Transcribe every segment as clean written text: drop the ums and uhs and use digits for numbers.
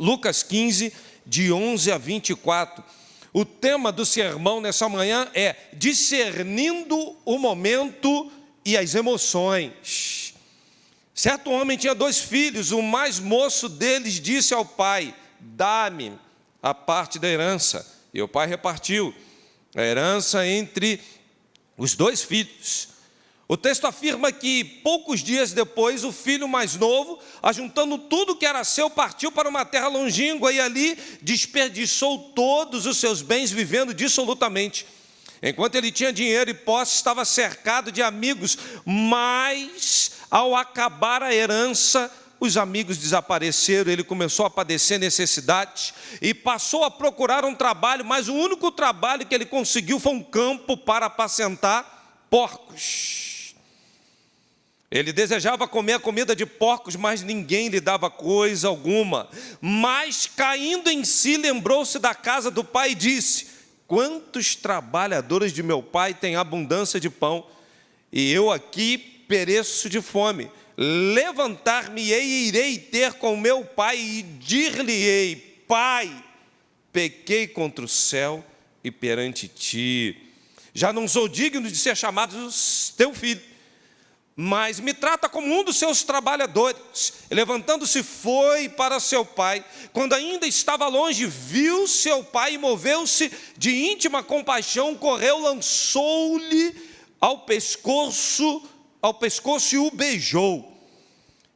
Lucas 15, de 11 a 24. O tema do sermão nessa manhã é discernindo o momento e as emoções. Certo homem tinha 2 filhos, o mais moço deles disse ao pai: dá-me a parte da herança. E o pai repartiu a herança entre os 2 filhos. O texto afirma que poucos dias depois, o filho mais novo, ajuntando tudo que era seu, partiu para uma terra longínqua e ali desperdiçou todos os seus bens, vivendo dissolutamente. Enquanto ele tinha dinheiro e posse, estava cercado de amigos, mas ao acabar a herança, os amigos desapareceram, ele começou a padecer necessidades e passou a procurar um trabalho, mas o único trabalho que ele conseguiu foi um campo para apacentar porcos. Ele desejava comer a comida de porcos, mas ninguém lhe dava coisa alguma. Mas, caindo em si, lembrou-se da casa do pai e disse: quantos trabalhadores de meu pai têm abundância de pão, e eu aqui pereço de fome. Levantar-me-ei e irei ter com meu pai e dir-lhe-ei: pai, pequei contra o céu e perante ti. Já não sou digno de ser chamado teu filho, mas me trata como um dos seus trabalhadores. Levantando-se, foi para seu pai. Quando ainda estava longe, viu seu pai e moveu-se de íntima compaixão, correu, lançou-lhe ao pescoço e o beijou.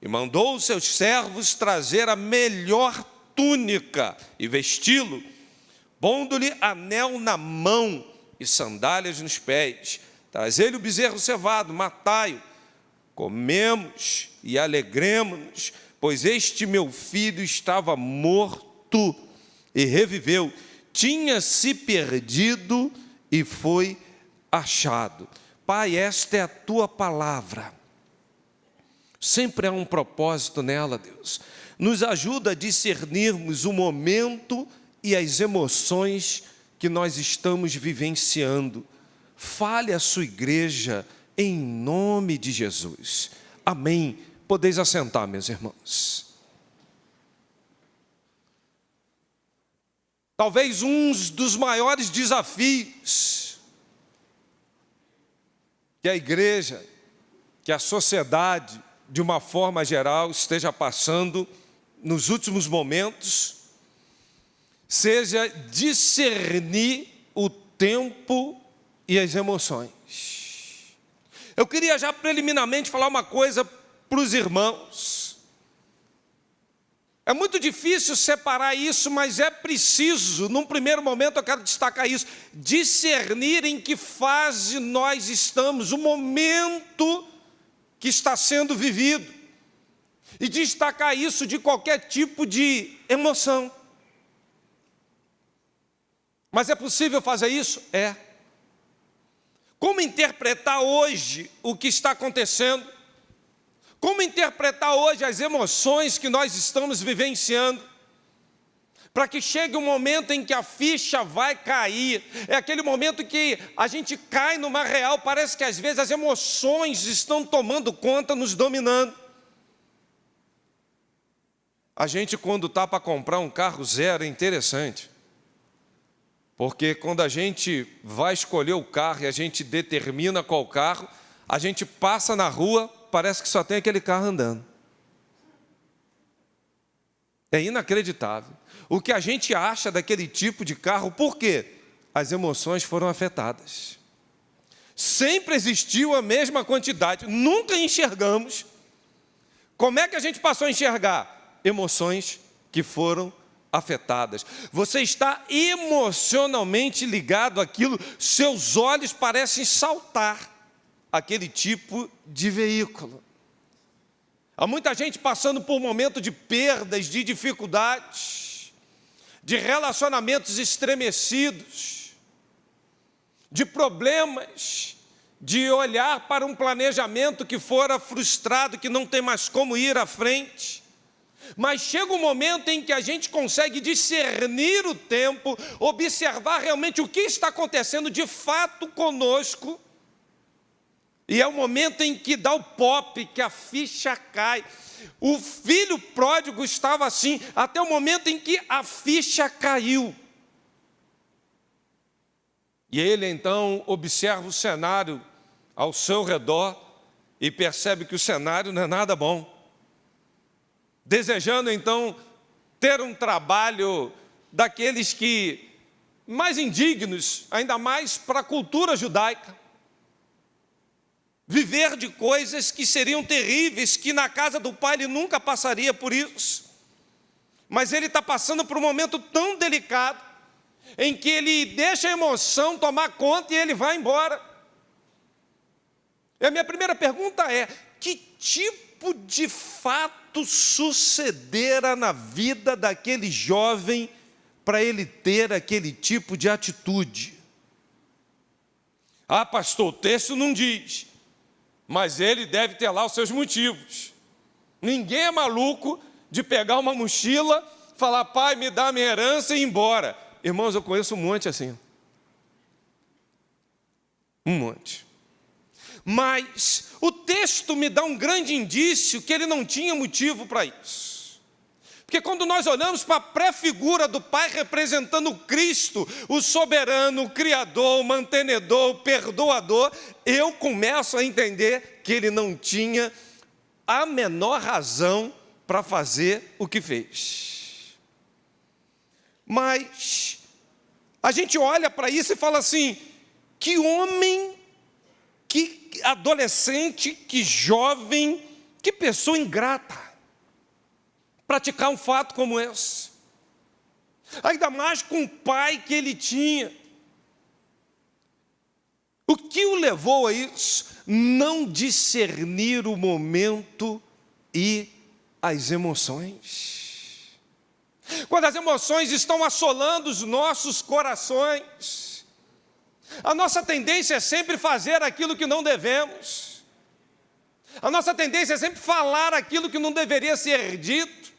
E mandou os seus servos trazer a melhor túnica e vesti-lo, pondo-lhe anel na mão e sandálias nos pés. Trazei-lhe o bezerro cevado, matai-o. Comemos e alegremo-nos, pois este meu filho estava morto e reviveu, tinha se perdido e foi achado. Pai, esta é a tua palavra. Sempre há um propósito nela, Deus. Nos ajuda a discernirmos o momento e as emoções que nós estamos vivenciando. Fale à sua igreja, em nome de Jesus. Amém. Podeis assentar, meus irmãos. Talvez um dos maiores desafios que a igreja, que a sociedade, de uma forma geral, esteja passando nos últimos momentos, seja discernir o tempo e as emoções. Eu queria já preliminarmente falar uma coisa para os irmãos. É muito difícil separar isso, mas é preciso, num primeiro momento eu quero destacar isso, discernir em que fase nós estamos, o momento que está sendo vivido, e destacar isso de qualquer tipo de emoção. Mas é possível fazer isso? É. Como interpretar hoje o que está acontecendo? Como interpretar hoje as emoções que nós estamos vivenciando? Para que chegue um momento em que a ficha vai cair. É aquele momento que a gente cai numa real, parece que às vezes as emoções estão tomando conta, nos dominando. A gente, quando está para comprar um carro zero, é interessante. Porque quando a gente vai escolher o carro e a gente determina qual carro, a gente passa na rua, parece que só tem aquele carro andando. É inacreditável. O que a gente acha daquele tipo de carro, por quê? As emoções foram afetadas. Sempre existiu a mesma quantidade, nunca enxergamos. Como é que a gente passou a enxergar? Emoções que foram afetadas. Você está emocionalmente ligado àquilo, seus olhos parecem saltar aquele tipo de veículo. Há muita gente passando por um momento de perdas, de dificuldades, de relacionamentos estremecidos, de problemas, de olhar para um planejamento que fora frustrado, que não tem mais como ir à frente. Mas chega um momento em que a gente consegue discernir o tempo, observar realmente o que está acontecendo de fato conosco, E é o momento em que dá o pop, que a ficha cai. O filho pródigo estava assim, até o momento em que a ficha caiu. E ele então observa o cenário ao seu redor e percebe que o cenário não é nada bom. Desejando então ter um trabalho daqueles que mais indignos, ainda mais para a cultura judaica. Viver de coisas que seriam terríveis, que na casa do pai ele nunca passaria por isso. Mas ele está passando por um momento tão delicado, em que ele deixa a emoção tomar conta e ele vai embora. E a minha primeira pergunta é: que tipo de fato sucedera na vida daquele jovem para ele ter aquele tipo de atitude? Ah, pastor, o texto não diz, mas ele deve ter lá os seus motivos. Ninguém é maluco de pegar uma mochila, falar, pai, me dá a minha herança e ir embora. Irmãos, eu conheço um monte assim. Um monte. Mas o texto me dá um grande indício que ele não tinha motivo para isso. Porque quando nós olhamos para a pré-figura do Pai representando Cristo, o soberano, o Criador, o mantenedor, o perdoador, eu começo a entender que ele não tinha a menor razão para fazer o que fez. Mas a gente olha para isso e fala assim, que homem, que adolescente, que jovem, que pessoa ingrata, praticar um fato como esse. Ainda mais com o pai que ele tinha. O que o levou a isso? Não discernir o momento e as emoções. Quando as emoções estão assolando os nossos corações, a nossa tendência é sempre fazer aquilo que não devemos. A nossa tendência é sempre falar aquilo que não deveria ser dito.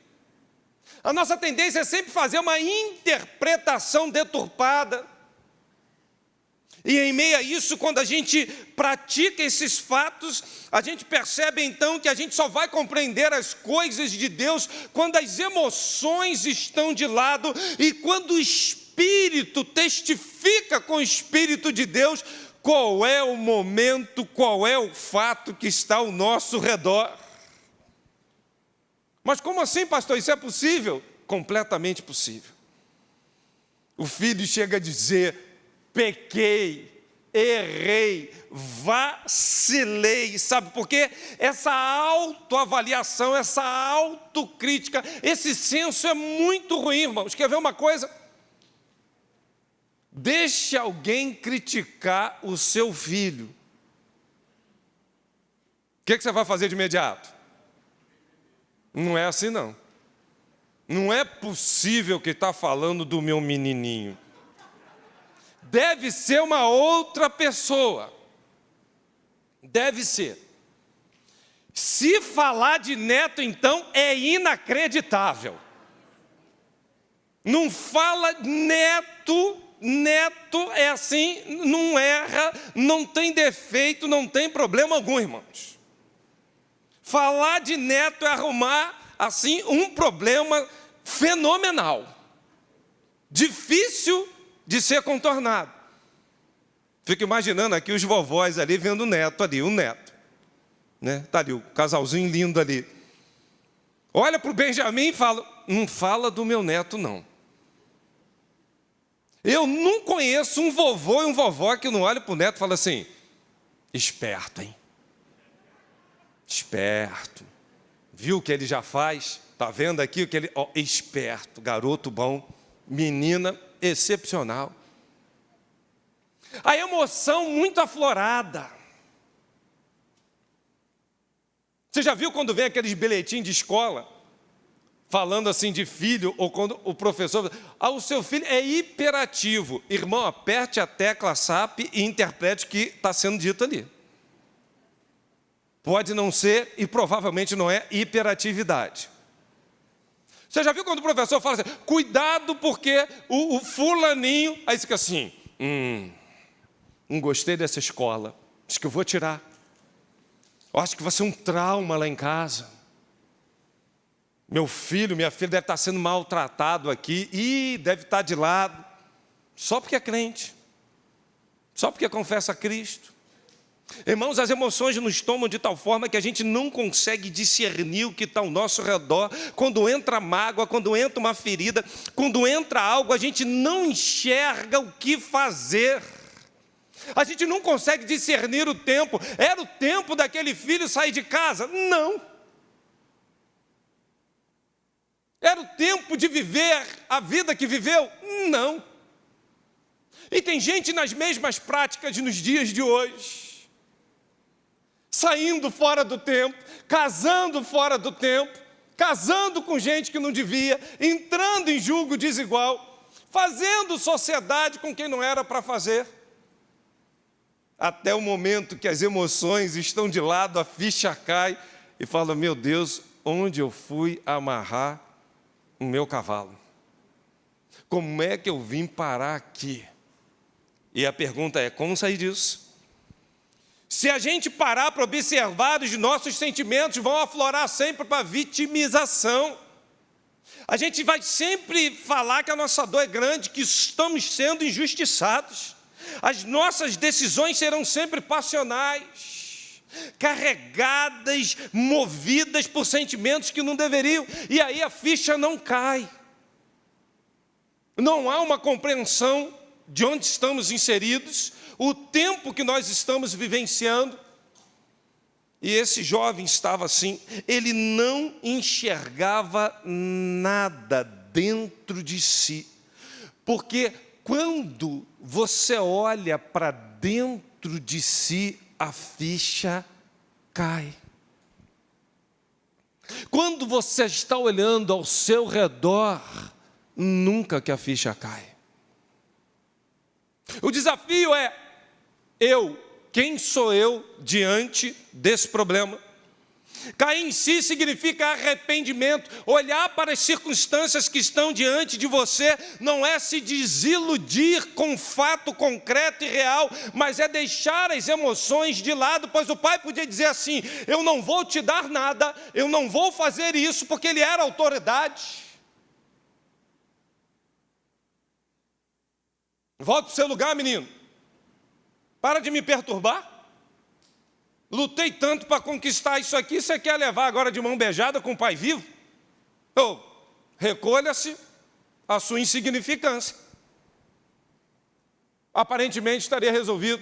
A nossa tendência é sempre fazer uma interpretação deturpada. E em meio a isso, quando a gente pratica esses fatos, a gente percebe então que a gente só vai compreender as coisas de Deus quando as emoções estão de lado e quando o Espírito testifica com o Espírito de Deus qual é o momento, qual é o fato que está ao nosso redor. Mas como assim, pastor? Isso é possível? Completamente possível. O filho chega a dizer, pequei, errei, vacilei. Sabe por quê? Essa autoavaliação, essa autocrítica, esse senso é muito ruim, irmãos. Quer ver uma coisa? Deixe alguém criticar o seu filho. O que você vai fazer de imediato? Não é assim, não. Não é possível que está falando do meu menininho. Deve ser uma outra pessoa. Deve ser. Se falar de neto, então, é inacreditável. Não fala neto é assim, não erra, não tem defeito, não tem problema algum, irmãos. Falar de neto é arrumar, assim, um problema fenomenal. Difícil de ser contornado. Fico imaginando aqui os vovós ali vendo o neto ali, o neto. Está ali o casalzinho lindo ali. Olha para o Benjamin e fala, não fala do meu neto não. Eu não conheço um vovô e um vovó que não olha para o neto e fala assim, esperto, hein? Esperto. Viu o que ele já faz? Está vendo aqui o que ele... esperto, garoto bom, menina excepcional. A emoção muito aflorada. Você já viu quando vem aqueles bilhetinhos de escola, falando assim de filho, ou quando o professor... o seu filho é hiperativo. Irmão, aperte a tecla SAP e interprete o que está sendo dito ali. Pode não ser, e provavelmente não é, hiperatividade. Você já viu quando o professor fala assim, cuidado porque o fulaninho... Aí fica assim, não gostei dessa escola, acho que eu vou tirar. Eu acho que vai ser um trauma lá em casa. Meu filho, minha filha deve estar sendo maltratado aqui e deve estar de lado, só porque é crente, só porque confessa a Cristo. Irmãos, as emoções nos tomam de tal forma que a gente não consegue discernir o que está ao nosso redor. Quando entra mágoa, quando entra uma ferida, quando entra algo, a gente não enxerga o que fazer. A gente não consegue discernir o tempo. Era o tempo daquele filho sair de casa? Não. Era o tempo de viver a vida que viveu? Não. E tem gente nas mesmas práticas nos dias de hoje, saindo fora do tempo, casando fora do tempo, casando com gente que não devia, entrando em julgo desigual, fazendo sociedade com quem não era para fazer. Até o momento que as emoções estão de lado, a ficha cai e fala: meu Deus, onde eu fui amarrar o meu cavalo? Como é que eu vim parar aqui? E a pergunta é: como sair disso? Se a gente parar para observar, os nossos sentimentos vão aflorar sempre para a vitimização. A gente vai sempre falar que a nossa dor é grande, que estamos sendo injustiçados. As nossas decisões serão sempre passionais, carregadas, movidas por sentimentos que não deveriam. E aí a ficha não cai. Não há uma compreensão de onde estamos inseridos, o tempo que nós estamos vivenciando. E esse jovem estava assim, ele não enxergava nada dentro de si, porque quando você olha para dentro de si, a ficha cai. Quando você está olhando ao seu redor, nunca que a ficha cai. O desafio é: quem sou eu diante desse problema? Cair em si significa arrependimento. Olhar para as circunstâncias que estão diante de você não é se desiludir com fato concreto e real, mas é deixar as emoções de lado, pois o pai podia dizer assim: eu não vou te dar nada, eu não vou fazer isso, porque ele era autoridade. Volta para o seu lugar, menino. Para de me perturbar. Lutei tanto para conquistar isso aqui, você quer levar agora de mão beijada com o pai vivo? Recolha-se a sua insignificância. Aparentemente estaria resolvido.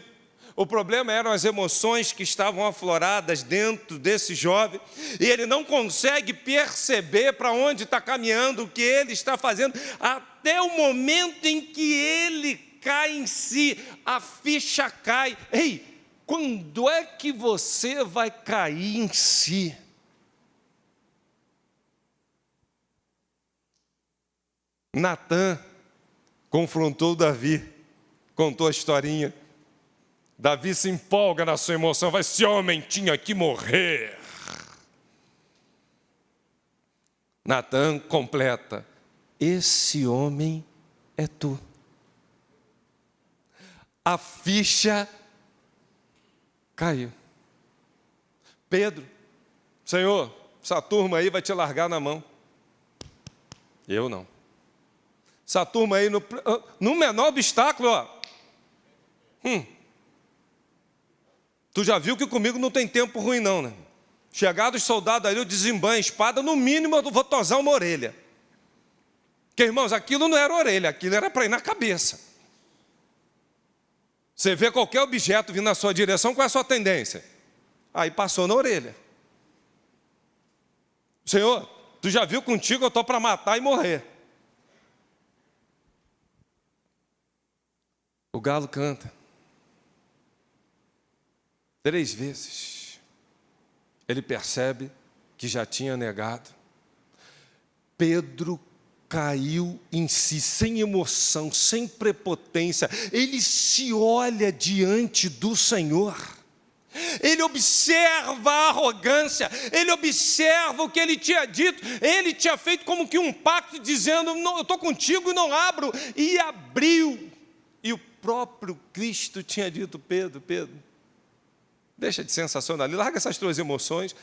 O problema eram as emoções que estavam afloradas dentro desse jovem, e ele não consegue perceber para onde está caminhando, o que ele está fazendo, até o momento em que ele cai em si, a ficha cai. Ei, quando é que você vai cair em si? Natã confrontou Davi, contou a historinha. Davi se empolga na sua emoção, vai: esse homem tinha que morrer. Natã completa: esse homem é tu. A ficha caiu. Pedro: Senhor, essa turma aí vai te largar na mão. Eu não. Essa turma aí, no menor obstáculo, Tu já viu que comigo não tem tempo ruim não, né? Chegados os soldados ali, eu desembanho a espada, no mínimo eu vou tosar uma orelha. Porque, irmãos, aquilo não era orelha, aquilo era para ir na cabeça. Você vê qualquer objeto vindo na sua direção, qual é a sua tendência? Aí passou na orelha. Senhor, tu já viu contigo, eu estou para matar e morrer. O galo canta 3 vezes. Ele percebe que já tinha negado. Pedro caiu em si, sem emoção, sem prepotência. Ele se olha diante do Senhor. Ele observa a arrogância, ele observa o que ele tinha dito. Ele tinha feito como que um pacto, dizendo: não, eu estou contigo e não abro. E abriu. E o próprio Cristo tinha dito: Pedro, Deixa de sensacionalismo, larga essas tuas emoções.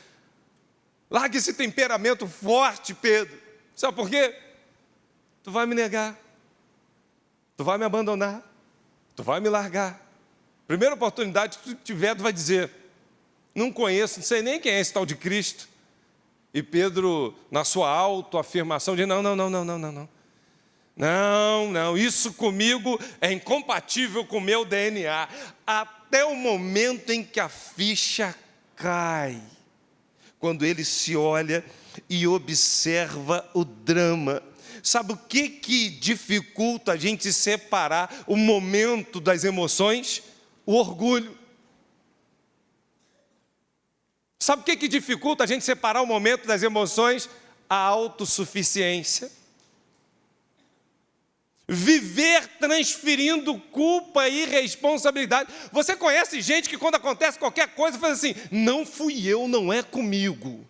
Larga esse temperamento forte, Pedro. Sabe por quê? Tu vai me negar. Tu vai me abandonar. Tu vai me largar. Primeira oportunidade que tu tiver, tu vai dizer: não conheço, não sei nem quem é esse tal de Cristo. E Pedro, na sua autoafirmação, diz: não. Não, isso comigo é incompatível com o meu DNA. Até o momento em que a ficha cai. Quando ele se olha e observa o drama. Sabe o que dificulta a gente separar o momento das emoções? O orgulho. Sabe o que dificulta a gente separar o momento das emoções? A autossuficiência. Viver transferindo culpa e responsabilidade. Você conhece gente que quando acontece qualquer coisa faz assim: não fui eu, não é comigo.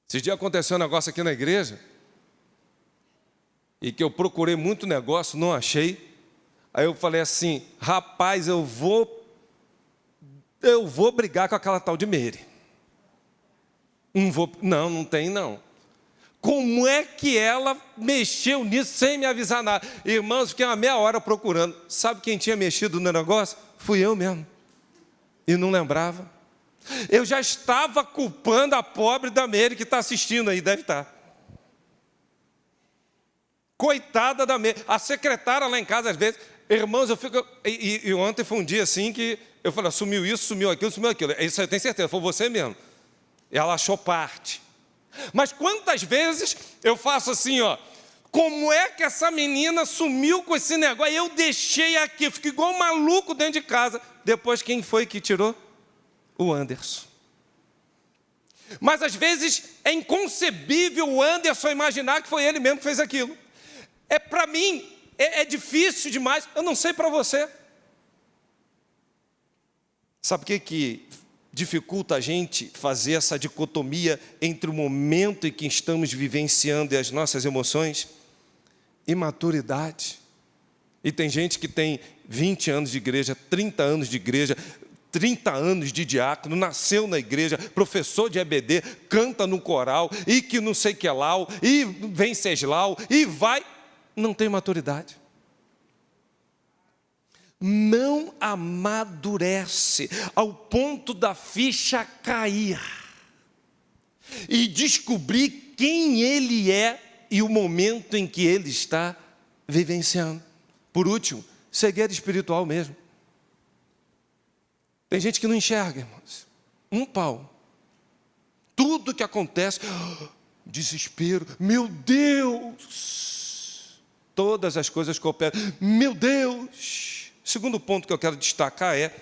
Esses dias aconteceu um negócio aqui na igreja, e que eu procurei muito negócio, não achei. Aí eu falei assim: rapaz, eu vou brigar com aquela tal de Meire. Não tem não. Como é que ela mexeu nisso sem me avisar nada? Irmãos, fiquei uma meia hora procurando. Sabe quem tinha mexido no negócio? Fui eu mesmo. E não lembrava. Eu já estava culpando a pobre da Meire que está assistindo aí, deve estar. Coitada da Meire. A secretária lá em casa, às vezes, irmãos, eu fico... E ontem foi um dia assim que eu falei: sumiu isso, sumiu aquilo. Isso eu tenho certeza, foi você mesmo. Ela achou parte. Mas quantas vezes eu faço assim, ó: como é que essa menina sumiu com esse negócio? Aí eu deixei aqui, eu fico igual um maluco dentro de casa. Depois quem foi que tirou? O Anderson. Mas às vezes é inconcebível o Anderson imaginar que foi ele mesmo que fez aquilo. Para mim, é difícil demais. Eu não sei para você. Sabe o que dificulta a gente fazer essa dicotomia entre o momento em que estamos vivenciando e as nossas emoções? Imaturidade. E tem gente que tem 20 anos de igreja, 30 anos de igreja, 30 anos de diácono, nasceu na igreja, professor de EBD, canta no coral, e que não sei que é lá, e vem Seslau, e vai, não tem maturidade. Não amadurece ao ponto da ficha cair e descobrir quem ele é e o momento em que ele está vivenciando. Por último, cegueira espiritual mesmo. Tem gente que não enxerga, irmãos. Um pau. Tudo que acontece, desespero, meu Deus. Todas as coisas cooperam, meu Deus. Segundo ponto que eu quero destacar é: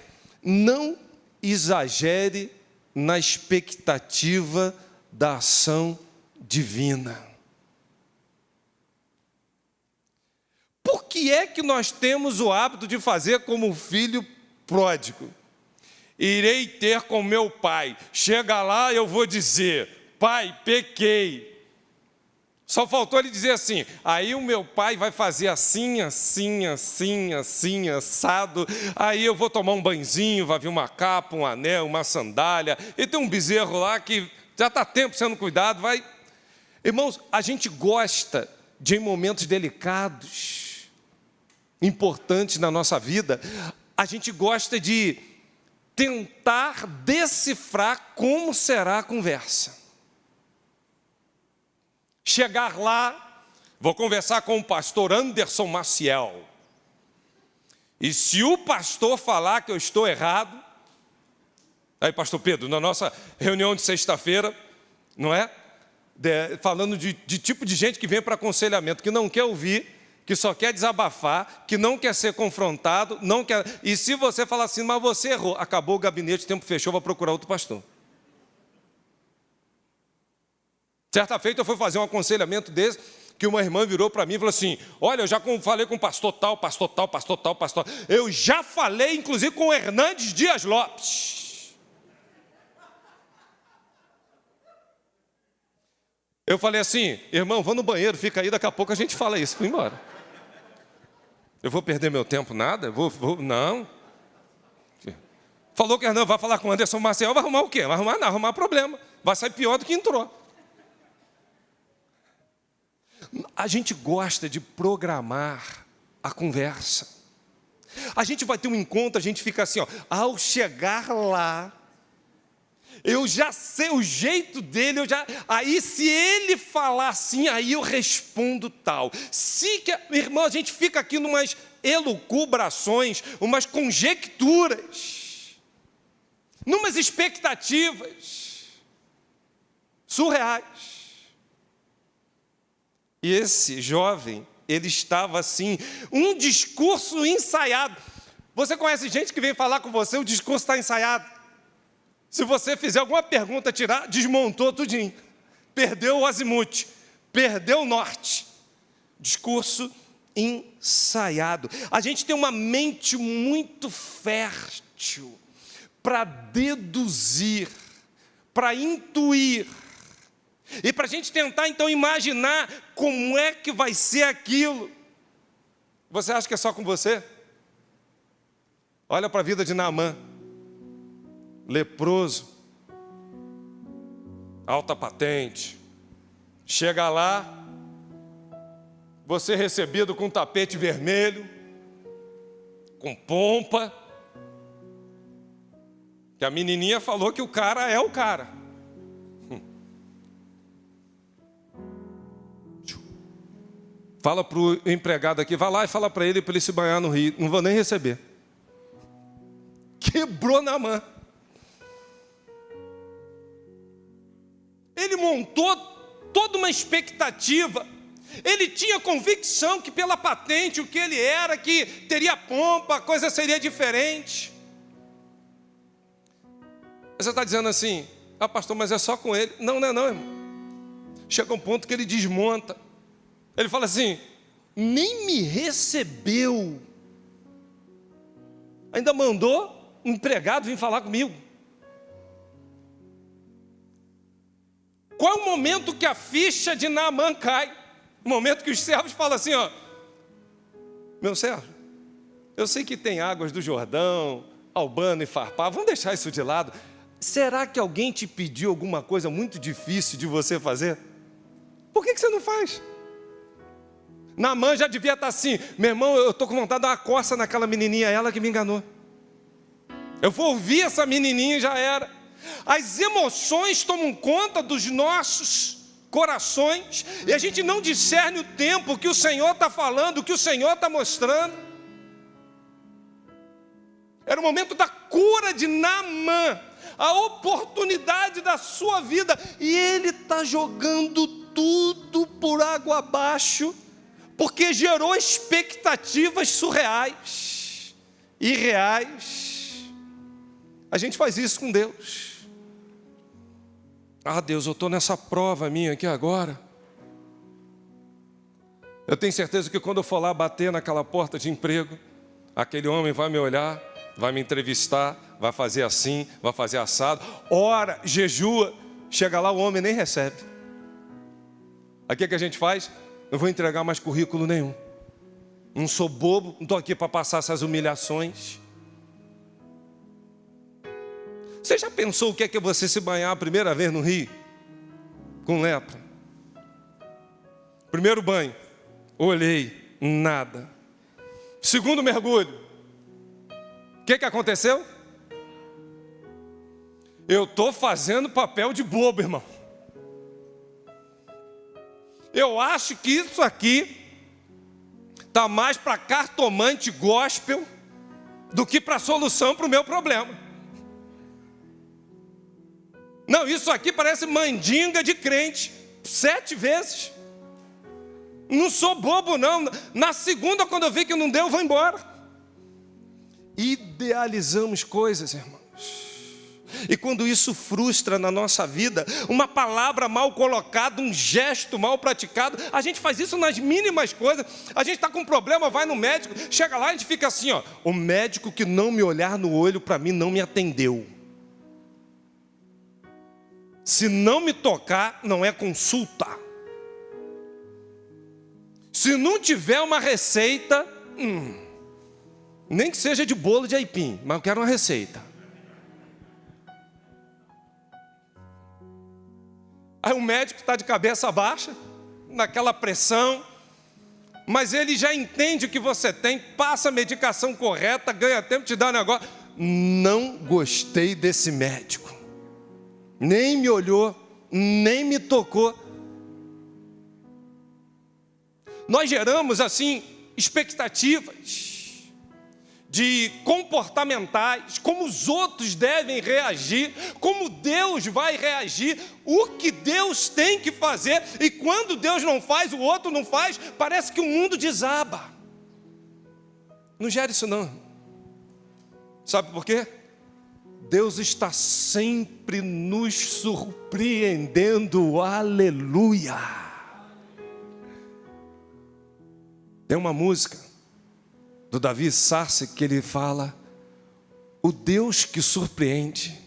não exagere na expectativa da ação divina. Por que é que nós temos o hábito de fazer como o filho pródigo? Irei ter com meu pai. Chega lá, eu vou dizer: pai, pequei. Só faltou ele dizer assim: aí o meu pai vai fazer assim, assado. Aí eu vou tomar um banhozinho, vai vir uma capa, um anel, uma sandália. E tem um bezerro lá que já está tempo sendo cuidado. Vai. Irmãos, a gente gosta de, em momentos delicados, importantes na nossa vida, a gente gosta de tentar decifrar como será a conversa. Chegar lá, vou conversar com o pastor Anderson Maciel. E se o pastor falar que eu estou errado, aí pastor Pedro, na nossa reunião de sexta-feira, não é? Falando de tipo de gente que vem para aconselhamento, que não quer ouvir, que só quer desabafar, que não quer ser confrontado, não quer... E se você falar assim: mas você errou, acabou o gabinete, o tempo fechou, vou procurar outro pastor. Certa feita eu fui fazer um aconselhamento desse, que uma irmã virou para mim e falou assim: olha, eu já falei com o pastor tal. Eu já falei, inclusive, com o Hernandes Dias Lopes. Eu falei assim: irmão, vou no banheiro, fica aí, daqui a pouco a gente fala isso. Fui embora. Eu vou perder meu tempo? Nada? Não. Falou que não, vai falar com o Anderson Maciel, vai arrumar o quê? Vai arrumar nada, vai arrumar problema. Vai sair pior do que entrou. A gente gosta de programar a conversa. A gente vai ter um encontro, a gente fica assim, ó, ao chegar lá, eu já sei o jeito dele, aí se ele falar assim, aí eu respondo tal. Irmão, a gente fica aqui numas elucubrações, umas conjecturas, numas expectativas surreais. E esse jovem, ele estava assim, um discurso ensaiado. Você conhece gente que vem falar com você, o discurso está ensaiado. Se você fizer alguma pergunta, desmontou tudinho. Perdeu o azimuth, perdeu o norte. Discurso ensaiado. A gente tem uma mente muito fértil para deduzir, para intuir. E para a gente tentar, então, imaginar como é que vai ser aquilo. Você acha que é só com você? Olha para a vida de Naamã. Leproso. Alta patente. Chega lá, você recebido com tapete vermelho, com pompa. Que a menininha falou que o cara é o cara. Fala para o empregado aqui, vai lá e fala para ele se banhar no rio. Não vou nem receber. Quebrou Naamã. Ele montou toda uma expectativa. Ele tinha convicção que pela patente, o que ele era, que teria pompa, a coisa seria diferente. Você está dizendo assim, pastor, mas é só com ele. Não, não é não, irmão. Chega um ponto que ele desmonta. Ele fala assim, nem me recebeu. Ainda mandou um empregado vir falar comigo. Qual é o momento que a ficha de Naamã cai? O momento que os servos falam assim, ó, meu servo, eu sei que tem águas do Jordão, Albano e Farpá, vamos deixar isso de lado. Será que alguém te pediu alguma coisa muito difícil de você fazer? Por que você não faz? Naamã já devia estar assim, meu irmão, eu estou com vontade de dar uma coça naquela menininha, ela que me enganou. Eu vou ouvir essa menininha e já era. As emoções tomam conta dos nossos corações e a gente não discerne o tempo que o Senhor está falando, o que o Senhor está mostrando. Era o momento da cura de Naamã, a oportunidade da sua vida, e ele está jogando tudo por água abaixo, porque gerou expectativas surreais, irreais. A gente faz isso com Deus. Deus, eu estou nessa prova minha aqui agora. Eu tenho certeza que quando eu for lá bater naquela porta de emprego, aquele homem vai me olhar, vai me entrevistar, vai fazer assim, vai fazer assado. Ora, jejua, chega lá o homem nem recebe. Aí o que a gente faz? Não vou entregar mais currículo nenhum. Não sou bobo, não estou aqui para passar essas humilhações. Você já pensou o que é você se banhar a primeira vez no rio? Com lepra. Primeiro banho, olhei, nada. Segundo mergulho, o que aconteceu? Eu estou fazendo papel de bobo, irmão. Eu acho que isso aqui está mais para cartomante gospel do que para solução para o meu problema. Não, isso aqui parece mandinga de crente, 7 vezes. Não sou bobo não, na segunda quando eu vi que não deu, eu vou embora. Idealizamos coisas, irmãos. E quando isso frustra na nossa vida, uma palavra mal colocada, um gesto mal praticado, a gente faz isso nas mínimas coisas. A gente está com um problema, vai no médico, chega lá e a gente fica assim, ó, o médico que não me olhar no olho para mim não me atendeu. Se não me tocar, não é consulta. Se não tiver uma receita, nem que seja de bolo de aipim, mas eu quero uma receita. o médico está de cabeça baixa, naquela pressão, mas ele já entende o que você tem, passa a medicação correta, ganha tempo, te dá um negócio. Não gostei desse médico, nem me olhou, nem me tocou. Nós geramos assim expectativas de comportamentais, como os outros devem reagir, como Deus vai reagir, o que Deus tem que fazer, e quando Deus não faz, o outro não faz, parece que o mundo desaba. Não gera isso não. Sabe por quê? Deus está sempre nos surpreendendo, aleluia. Tem uma música do Davi Sarce que ele fala: o Deus que surpreende,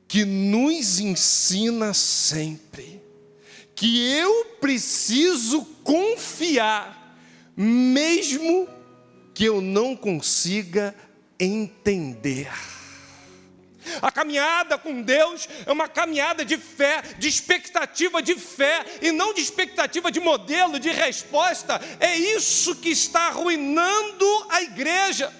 que nos ensina sempre, que eu preciso confiar, mesmo que eu não consiga entender. A caminhada com Deus é uma caminhada de fé, de expectativa de fé, e não de expectativa de modelo, de resposta. É isso que está arruinando a igreja.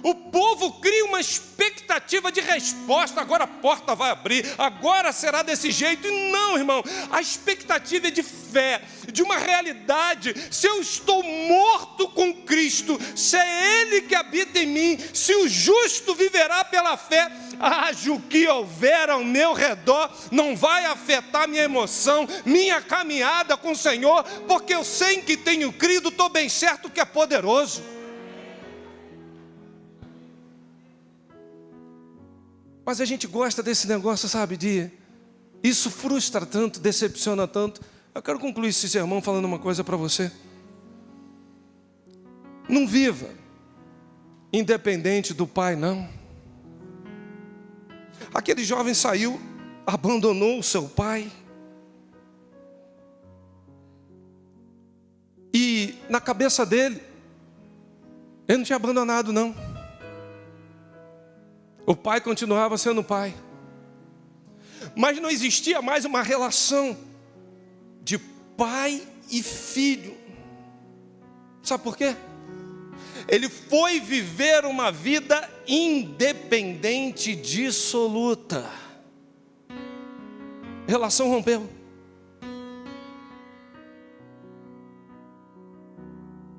O povo cria uma expectativa de resposta, agora a porta vai abrir, agora será desse jeito. E não, irmão, a expectativa é de fé, de uma realidade. Se eu estou morto com Cristo, se é Ele que habita em mim, se o justo viverá pela fé, haja o que houver ao meu redor, não vai afetar minha emoção, minha caminhada com o Senhor, porque eu sei em que tenho crido, estou bem certo que é poderoso. Mas a gente gosta desse negócio, sabe, isso frustra tanto, decepciona tanto. Eu quero concluir esse sermão falando uma coisa para você. Não viva independente do pai, não. Aquele jovem saiu, abandonou o seu pai. E na cabeça dele, ele não tinha abandonado, não. O pai continuava sendo pai. Mas não existia mais uma relação de pai e filho. Sabe por quê? Ele foi viver uma vida independente, dissoluta. A relação rompeu.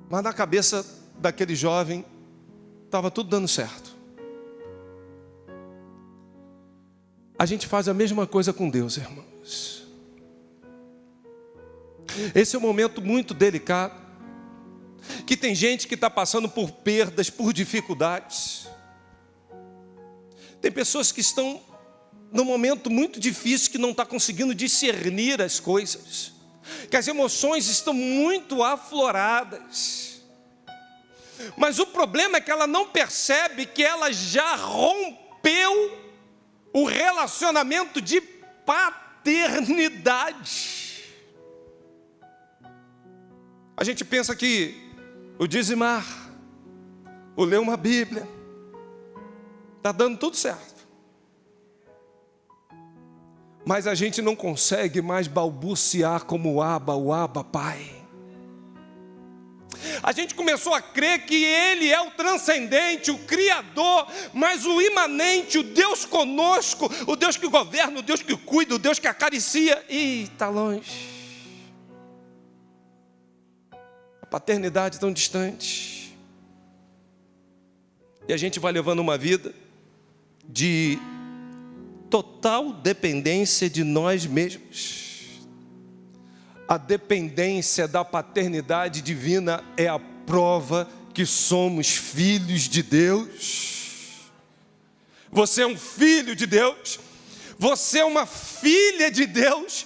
Mas na cabeça daquele jovem estava tudo dando certo. A gente faz a mesma coisa com Deus, irmãos. Esse é um momento muito delicado, que tem gente que está passando por perdas, por dificuldades. Tem pessoas que estão num momento muito difícil, que não está conseguindo discernir as coisas, que as emoções estão muito afloradas. Mas o problema é que ela não percebe que ela já rompeu o relacionamento de paternidade. A gente pensa que o dizimar, o ler uma Bíblia, está dando tudo certo. Mas a gente não consegue mais balbuciar como o Abba Pai. A gente começou a crer que Ele é o transcendente, o Criador, mas o imanente, o Deus conosco, o Deus que governa, o Deus que cuida, o Deus que acaricia, e está longe. A paternidade tão distante. E a gente vai levando uma vida de total dependência de nós mesmos. A dependência da paternidade divina é a prova que somos filhos de Deus. Você é um filho de Deus. Você é uma filha de Deus.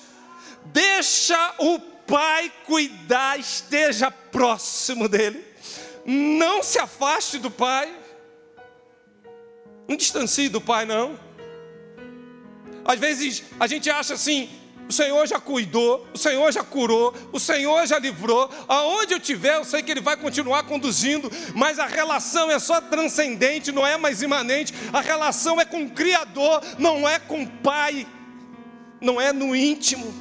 Deixa o pai cuidar, esteja próximo dele. Não se afaste do pai. Não distancie do pai, não. Às vezes a gente acha assim: o Senhor já cuidou, o Senhor já curou, o Senhor já livrou. Aonde eu estiver, eu sei que Ele vai continuar conduzindo. Mas a relação é só transcendente, não é mais imanente. A relação é com o Criador, não é com o Pai. não é no íntimo.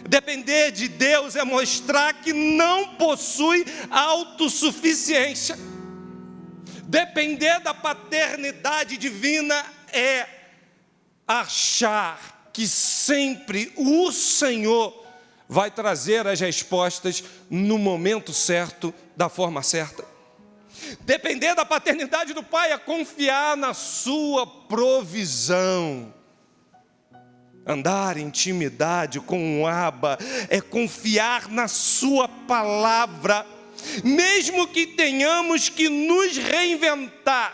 Depender de Deus é mostrar que não possui autossuficiência. Depender da paternidade divina é achar que sempre o Senhor vai trazer as respostas no momento certo, da forma certa. Depender da paternidade do Pai é confiar na sua provisão. Andar em intimidade com o Abba é confiar na sua palavra, mesmo que tenhamos que nos reinventar.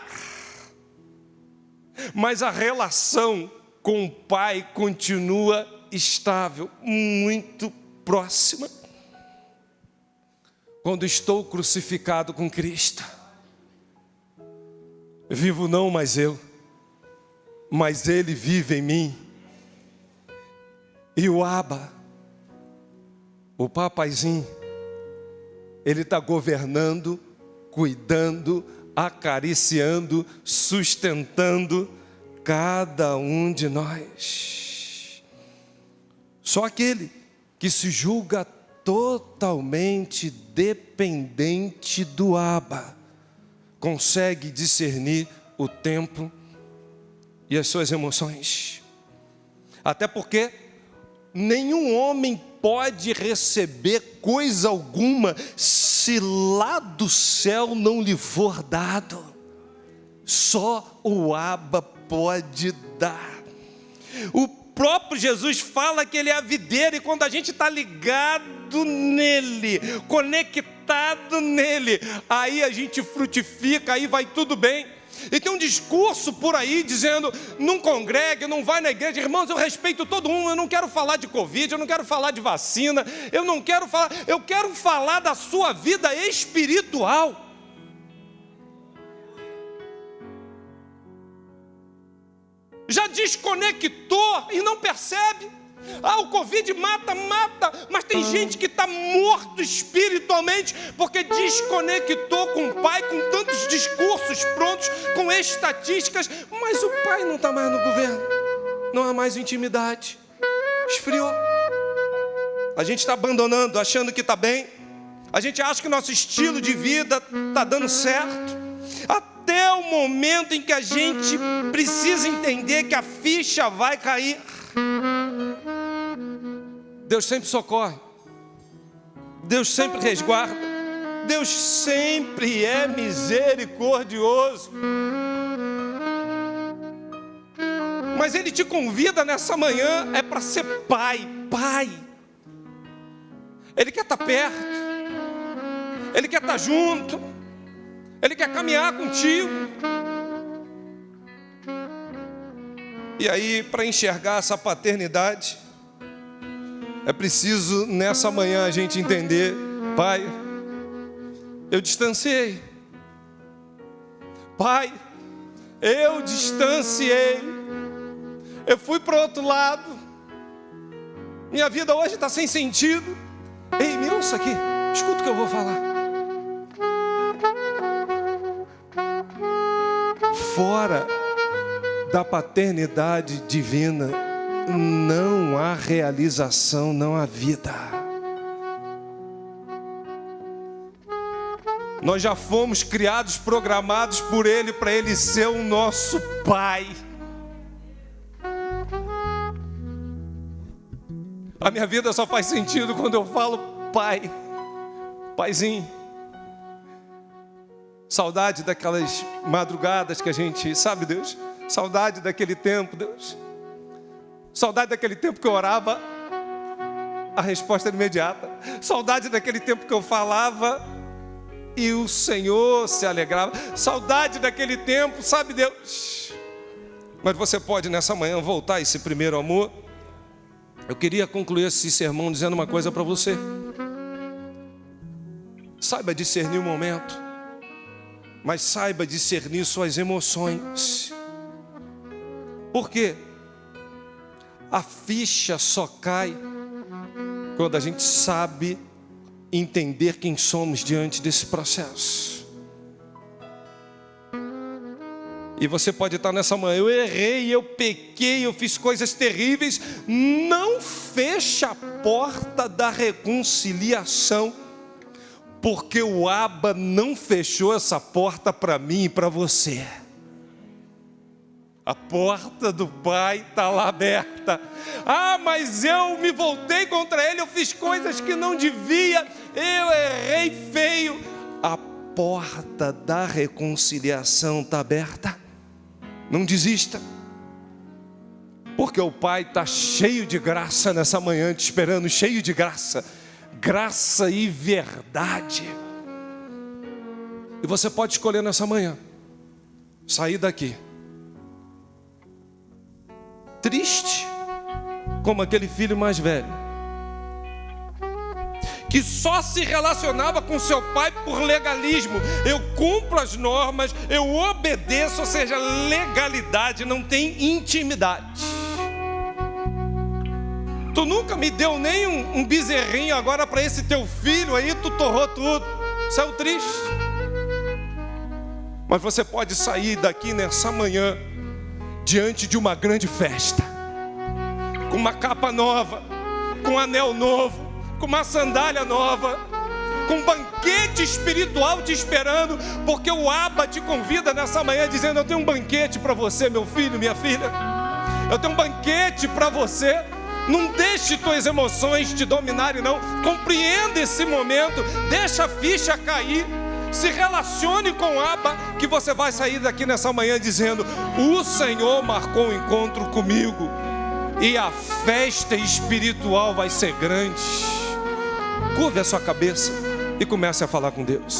Mas a relação com o Pai continua estável, muito próxima. Quando estou crucificado com Cristo, vivo não mais eu, mas Ele vive em mim. E o Abba, o papaizinho, Ele está governando, cuidando, acariciando, sustentando cada um de nós. Só aquele que se julga totalmente dependente do Abba consegue discernir o tempo e as suas emoções. Até porque nenhum homem pode receber coisa alguma se lá do céu não lhe for dado. Só o Abba pode dar. O próprio Jesus fala que Ele é a videira, e quando a gente está ligado nele, conectado nele, aí a gente frutifica, aí vai tudo bem. E tem um discurso por aí dizendo: não congregue, não vai na igreja. Irmãos, eu respeito todo mundo, eu não quero falar de Covid, eu não quero falar de vacina, eu quero falar da sua vida espiritual. Já desconectou e não percebe. O Covid mata, mas tem gente que está morto espiritualmente porque desconectou com o Pai, com tantos discursos prontos, com estatísticas, mas o Pai não está mais no governo, não há mais intimidade, esfriou. A gente está abandonando, achando que está bem, a gente acha que o nosso estilo de vida está dando certo, até o momento em que a gente precisa entender que a ficha vai cair. Deus sempre socorre, Deus sempre resguarda, Deus sempre é misericordioso. Mas Ele te convida nessa manhã, é para ser pai. Ele quer estar perto, Ele quer estar junto, Ele quer caminhar contigo. E aí, para enxergar essa paternidade, é preciso nessa manhã a gente entender: Pai, eu distanciei. Pai, eu distanciei. Eu fui para o outro lado. Minha vida hoje está sem sentido. Ei, me ouça aqui, escuta o que eu vou falar. Fora da paternidade divina, não há realização, não há vida. Nós já fomos criados, programados por Ele, para Ele ser o nosso Pai. A minha vida só faz sentido quando eu falo Pai, Paizinho. Saudade daquelas madrugadas que a gente, sabe, Deus? Saudade daquele tempo, Deus. Saudade daquele tempo que eu orava, a resposta era imediata. Saudade daquele tempo que eu falava e o Senhor se alegrava. Saudade daquele tempo, sabe, Deus? Mas você pode nessa manhã voltar a esse primeiro amor. Eu queria concluir esse sermão dizendo uma coisa para você. Saiba discernir o momento, mas saiba discernir suas emoções. Por quê? A ficha só cai quando a gente sabe entender quem somos diante desse processo. E você pode estar nessa manhã: eu errei, eu pequei, eu fiz coisas terríveis. Não feche a porta da reconciliação, porque o Abba não fechou essa porta para mim e para você. A porta do Pai está lá aberta. Ah, mas eu me voltei contra Ele, eu fiz coisas que não devia, eu errei feio. A porta da reconciliação está aberta. Não desista, porque o Pai está cheio de graça nessa manhã, te esperando, cheio de graça, graça e verdade. E você pode escolher nessa manhã sair daqui triste, como aquele filho mais velho, que só se relacionava com seu pai por legalismo. Eu cumpro as normas, eu obedeço, ou seja, legalidade, não tem intimidade. Tu nunca me deu nem um bezerrinho, agora para esse teu filho aí tu torrou tudo. Saiu triste. Mas você pode sair daqui nessa manhã diante de uma grande festa, com uma capa nova, com um anel novo, com uma sandália nova, com um banquete espiritual te esperando, porque o Abba te convida nessa manhã dizendo: eu tenho um banquete para você, meu filho, minha filha. Eu tenho um banquete para você. Não deixe tuas emoções te dominarem, não. Compreenda esse momento, deixa a ficha cair. Se relacione com o Abba, que você vai sair daqui nessa manhã dizendo: o Senhor marcou um encontro comigo, e a festa espiritual vai ser grande. Curve a sua cabeça e comece a falar com Deus.